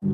We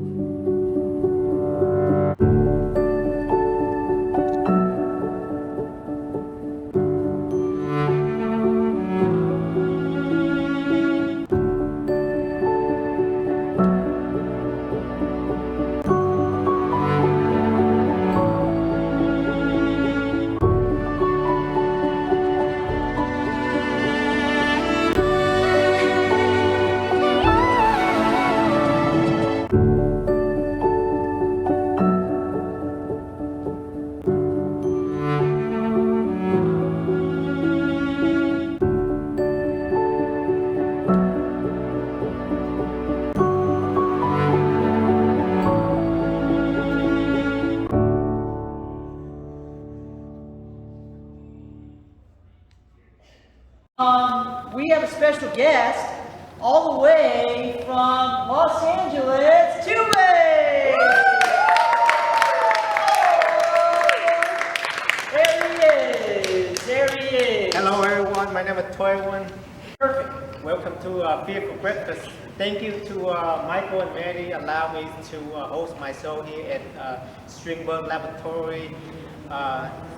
have a special guest all the way from Los Angeles, Tube! There he is. Hello everyone, my name is Toywan. Perfect. Welcome to Fear for Breakfast. Thank you to Michael and Mary allow me to host my show here at Strindberg Laboratory.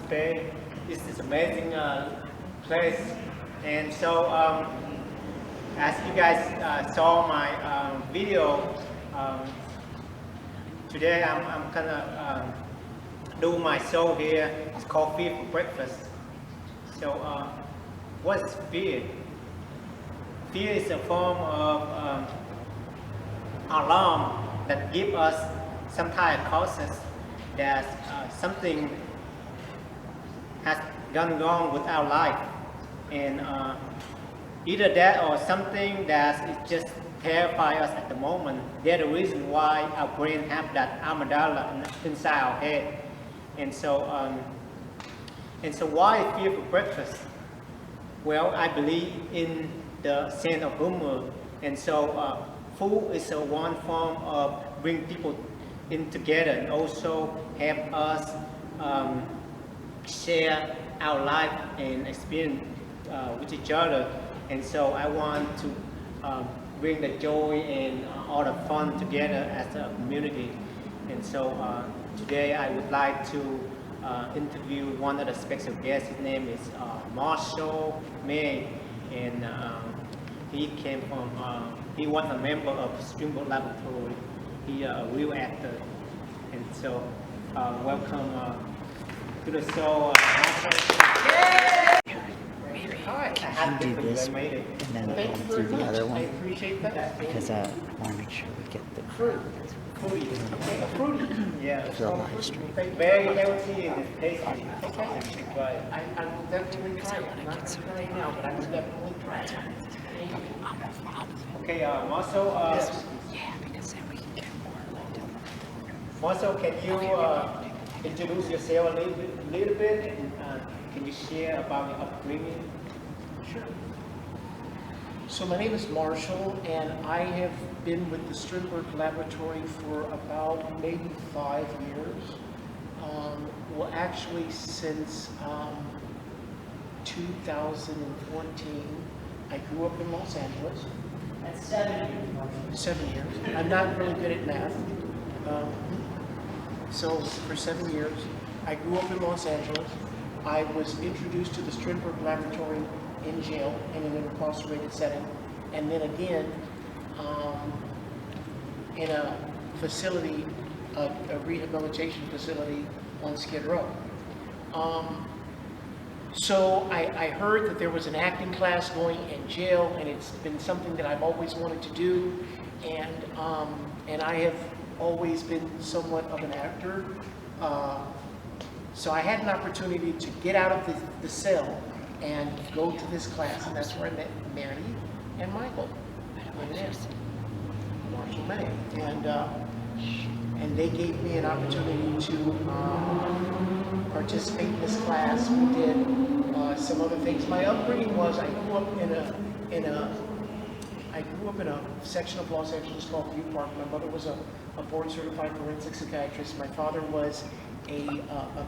Today this is amazing place, and so as you guys saw my video, today I'm gonna do my show here. It's called Fear for Breakfast. So what is fear? Fear is a form of alarm that gives us some kind of causes that something has gone wrong with our life, and either that or something that is just terrify us at the moment. They're the reason why our brain have that amygdala inside our head. And so why fear for breakfast? Well, I believe in the sense of humor, and so food is one form of bring people in together and also help us share our life and experience with each other. And so I want to bring the joy and all the fun together as a community. And so today I would like to interview one of the special guests. His name is Marshall May, and he came from, he was a member of Strindberg Laboratory. He a real actor. And so welcome to the show, Marshall. Yay! Hi. I can do this and then I'll do the other I one appreciate that. because I want to make sure we get the Fruity. Okay, fruity. Yeah. for the live stream. Very healthy and tasty. Okay. Right. I will definitely try it. Not right now, but I will definitely try it. Okay, Marcel, Yeah, because then we can get more. Marcel, can you introduce yourself a little bit, and can you share about your upbringing? Sure. So my name is Marshall, and I have been with the Strindberg Laboratory for about maybe 5 years. Well, actually since 2014. I grew up in Los Angeles. That's 7 years, Marshall. 7 years. I'm not really good at math. So for 7 years, I grew up in Los Angeles. I was introduced to the Strindberg Laboratory in jail and in an incarcerated setting, and then again in a facility, a rehabilitation facility on Skid Row. So I heard that there was an acting class going in jail, and it's been something that I've always wanted to do, and I have always been somewhat of an actor. So I had an opportunity to get out of the cell and go to this class, and that's where I met Mary and Michael. Marshall May. And they gave me an opportunity to participate in this class. We did some other things. My upbringing was I grew up in a section of Los Angeles called View Park. My mother was a board-certified forensic psychiatrist. My father was a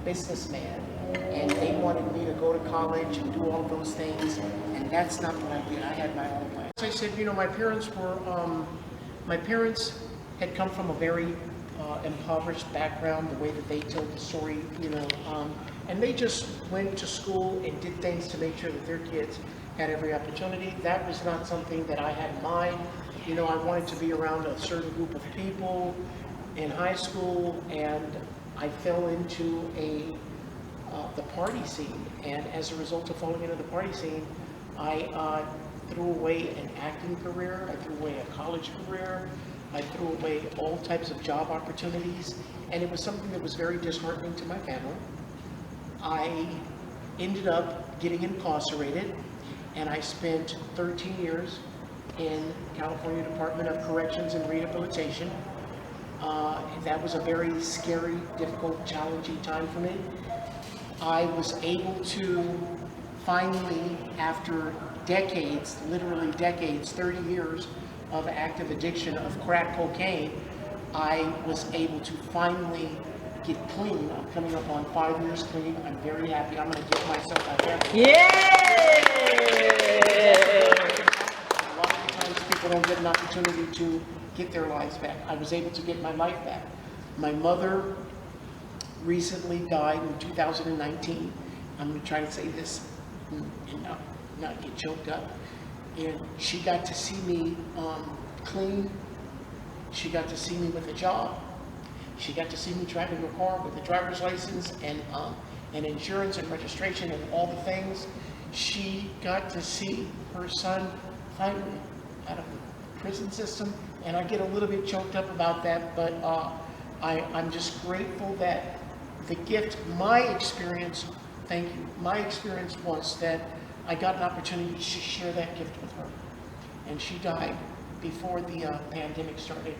businessman, and they wanted me to go to college and do all of those things, and that's not what I did. I had my own plan. As I said, you know, my parents had come from a very impoverished background, the way that they told the story, and they just went to school and did things to make sure that their kids had every opportunity. That was not something that I had in mind. I wanted to be around a certain group of people in high school, and I fell into the party scene. And as a result of falling into the party scene, I threw away an acting career, I threw away a college career, I threw away all types of job opportunities, and it was something that was very disheartening to my family. I ended up getting incarcerated, and I spent 13 years in California Department of Corrections and Rehabilitation. That was a very scary, difficult, challenging time for me. I was able to finally, after decades, literally decades, 30 years of active addiction of crack cocaine, I was able to finally get clean. I'm coming up on 5 years clean. I'm very happy. I'm going to give myself a hand. Yay! A lot of times people don't get an opportunity to get their lives back. I was able to get my life back. My mother recently died in 2019. I'm going to try to say this and not get choked up. And she got to see me clean. She got to see me with a job. She got to see me driving a car with a driver's license and insurance and registration and all the things. She got to see her son finally out of the prison system. And I get a little bit choked up about that, but I'm just grateful that the gift, my experience, thank you, my experience was that I got an opportunity to share that gift with her. And she died before the pandemic started.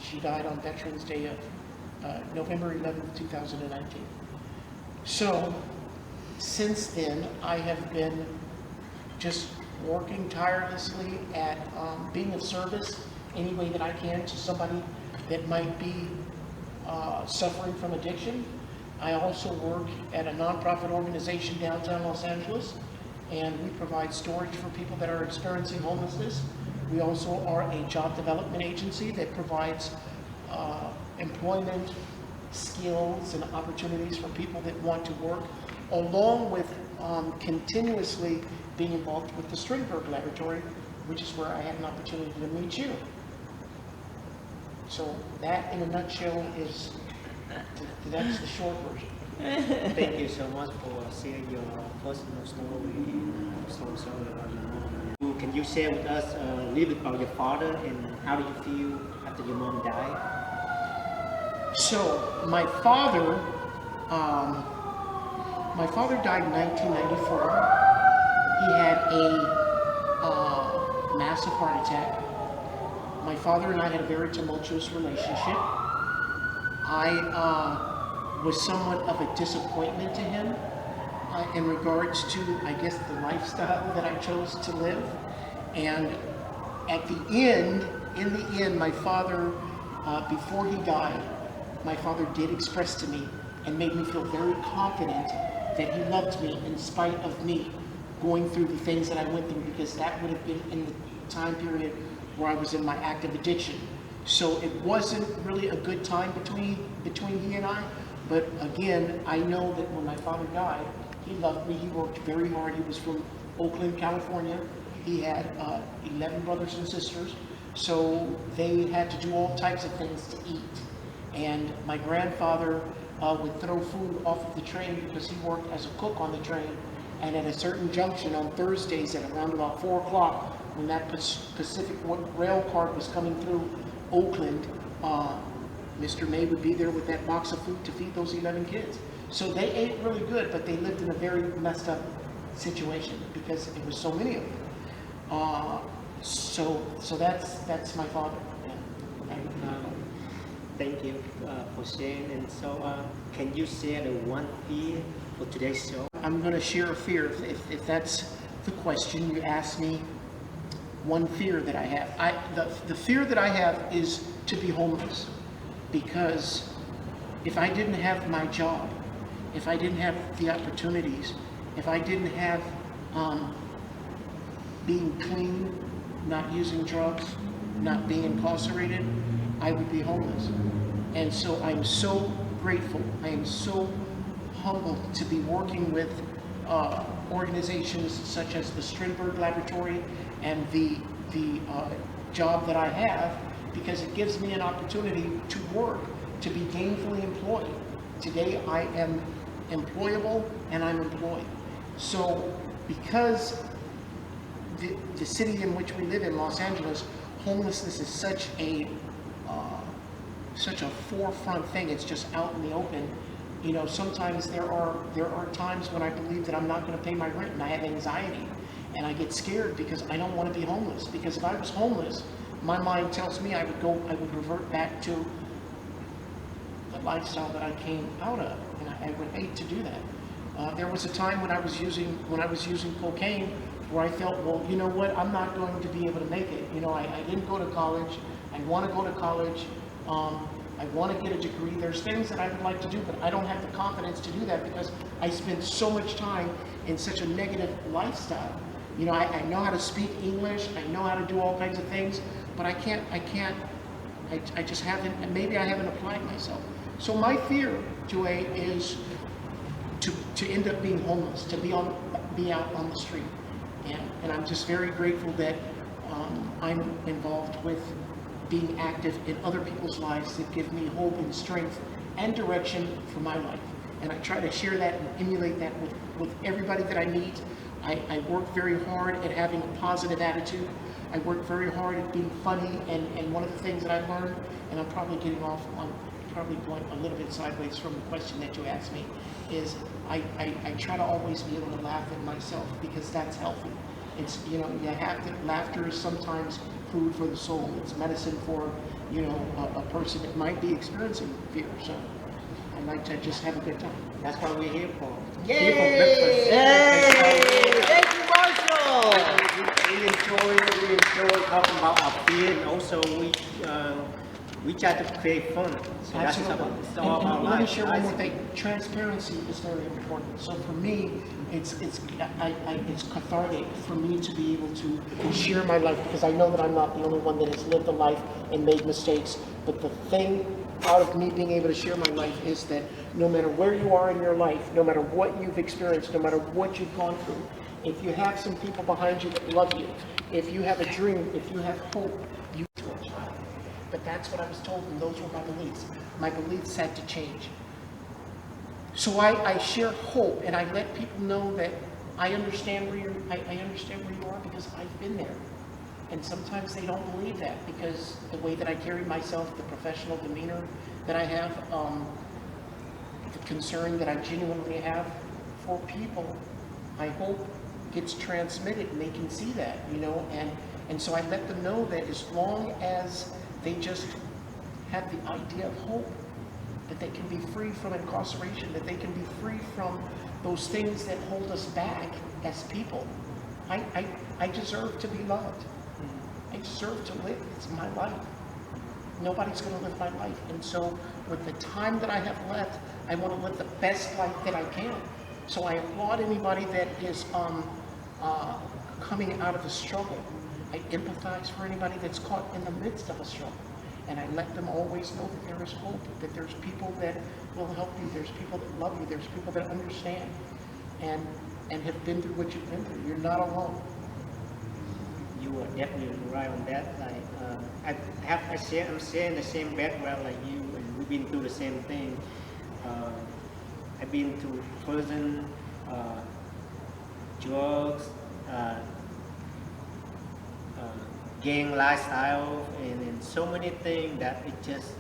She died on Veterans Day of November 11th, 2019. So, since then, I have been just working tirelessly at being of service any way that I can to somebody that might be suffering from addiction. I also work at a nonprofit organization downtown Los Angeles, and we provide storage for people that are experiencing homelessness. We also are a job development agency that provides employment, skills, and opportunities for people that want to work, along with continuously being involved with the Stringberg Laboratory, which is where I had an opportunity to meet you. So that, in a nutshell, that's the short version. Thank you so much for sharing your personal story. I'm so sorry about your mom. Can you share with us a little bit about your father and how do you feel after your mom died? So my father died in 1994. He had a massive heart attack. My father and I had a very tumultuous relationship. I was somewhat of a disappointment to him in regards to, I guess, the lifestyle that I chose to live. And at the end, in the end, my father, before he died, my father did express to me and made me feel very confident that he loved me in spite of me going through the things that I went through, because that would have been in the time period where I was in my active addiction. So it wasn't really a good time between he and I, but again, I know that when my father died, he loved me. He worked very hard. He was from Oakland, California. He had 11 brothers and sisters, so they had to do all types of things to eat. And my grandfather would throw food off of the train because he worked as a cook on the train. And at a certain junction on Thursdays at around about 4 o'clock, when that Pacific rail car was coming through Oakland, Mr. May would be there with that box of food to feed those 11 kids. So they ate really good, but they lived in a very messed up situation because there was so many of them. So that's my father. Thank you for sharing. And so, can you share the one fear for today's show? I'm going to share a fear. If that's the question you asked me, one fear that I have. The fear that I have is to be homeless, because if I didn't have my job, if I didn't have the opportunities, if I didn't have being clean, not using drugs, not being incarcerated, I would be homeless. And so I'm so grateful. I am so humbled to be working with organizations such as the Strindberg Laboratory and the job that I have, because it gives me an opportunity to work, to be gainfully employed. Today I am employable and I'm employed. So because the city in which we live in, Los Angeles, homelessness is such a forefront thing. It's just out in the open. You know, sometimes there are times when I believe that I'm not going to pay my rent, and I have anxiety, and I get scared because I don't want to be homeless. Because if I was homeless, my mind tells me I would revert back to the lifestyle that I came out of, and I would hate to do that. There was a time when I was using cocaine where I felt, well, you know what, I'm not going to be able to make it. You know, I didn't go to college. I want to go to college. I want to get a degree. There's things that I would like to do, but I don't have the confidence to do that because I spend so much time in such a negative lifestyle. You know, I know how to speak English. I know how to do all kinds of things, but I just haven't, maybe I haven't applied myself. So my fear, Joy, is to end up being homeless, to be out on the street. And I'm just very grateful that I'm involved with being active in other people's lives that give me hope and strength and direction for my life. And I try to share that and emulate that with everybody that I meet. I work very hard at having a positive attitude. I work very hard at being funny, and one of the things that I've learned, and I'm probably getting off on, probably going a little bit sideways from the question that you asked me, is I try to always be able to laugh at myself, because that's healthy. It's, you know, you have to, laughter is sometimes food for the soul. It's medicine for, you know, a person that might be experiencing fear. So I like to just have a good time. That's what we're here for. Yay! Here for breakfast. Yay! Thank you, Marshall! We enjoy talking about our fear, and also we try to create fun. So that's Absolutely. it's all about And let me life. share one more thing. Transparency is very important. So for me, it's cathartic for me to be able to share my life, because I know that I'm not the only one that has lived a life and made mistakes. But the thing out of me being able to share my life is that no matter where you are in your life, no matter what you've experienced, no matter what you've gone through, if you have some people behind you that love you, if you have a dream, if you have hope, you to a child. But that's what I was told, and those were my beliefs. My beliefs had to change. So I share hope, and I let people know that I understand where you are, because I've been there. And sometimes they don't believe that, because the way that I carry myself, the professional demeanor that I have, the concern that I genuinely have for people, I hope gets transmitted and they can see that, you know, and so I let them know that as long as they just have the idea of hope, that they can be free from incarceration, that they can be free from those things that hold us back as people. I deserve to be loved. I deserve to live. It's my life. Nobody's going to live my life. And so with the time that I have left, I want to live the best life that I can. So I applaud anybody that is coming out of a struggle. I empathize for anybody that's caught in the midst of a struggle. And I let them always know that there is hope, that there's people that will help you, there's people that love you, there's people that understand and have been through what you've been through. You're not alone. You are definitely right on that. Like I'm sharing the same background like you, and we've been through the same thing. I've been to prison, drugs, gang lifestyle, and so many things that it just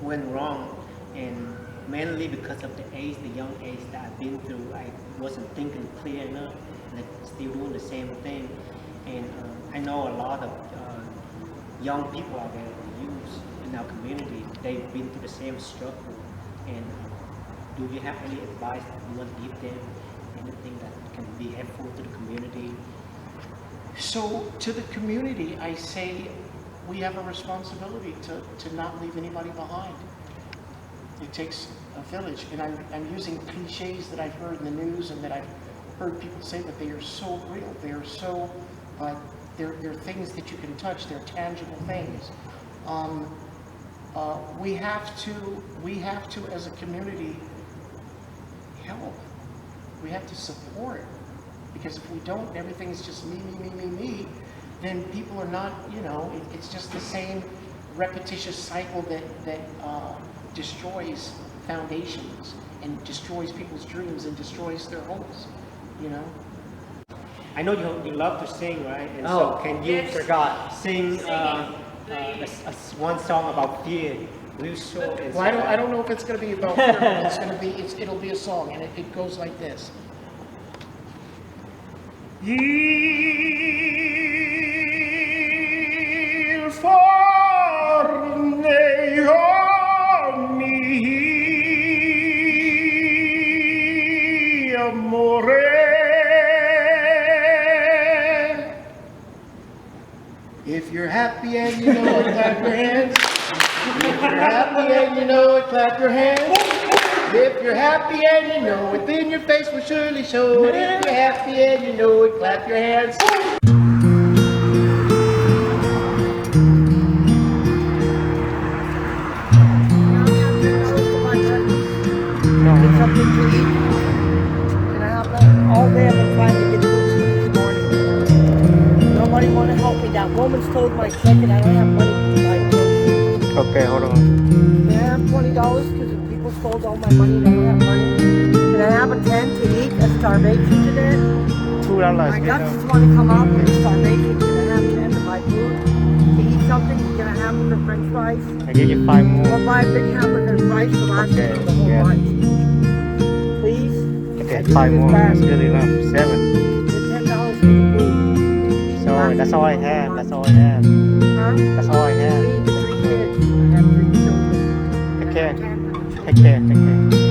went wrong, and mainly because of the age, the young age that I've been through. I wasn't thinking clear enough, and I'm still doing the same thing. And I know a lot of young people out there, youth in our community, they've been through the same struggle. And do you have any advice that you want to give them? Anything that can be helpful to the community? So to the community, I say we have a responsibility to not leave anybody behind. It takes a village, and I'm using cliches that I've heard in the news and that I've heard people say, but they are so real. They are so, they're things that you can touch. They're tangible things. we have to as a community help. We have to support, because if we don't, everything's just me, then people are not, it's just the same repetitious cycle that destroys foundations and destroys people's dreams and destroys their hopes, I know you love to sing, right? And Oh, so can you forgot. sing one song about fear, real short and Well, I don't know if it's going to be about fear, but it'll be a song, and it goes like this. Il forne ogni amore. If you're happy and you know it, clap your hands. If you're happy and you know it, clap your hands. If you're happy and you know it, then your face will surely show it. If you're happy and you know it, clap your hands. Get something to eat. Can I have that? All day I've been trying to get food this morning. Nobody want to help me. That woman stole my check and I don't have money to buy food. Okay, hold on. Can I have $20 because the people stole all my money and I don't have money? Can I have a 10 to eat? A starvation today? $2. My guts just want to come up and starvation. Can I have 10 to buy food? To eat something? Can I have the french fries? I give you 5 more. Or buy a big hamburger and fries for last Okay, for the whole yeah. bunch? Please? Okay, I do 5 this more. fast. That's good enough. 7. The $10 for the food. So that's all I have. That's all I have. Huh? That's all I have. Three kids. I have 3 children. Take care. I have 10 grandchildren. Take care. Take care.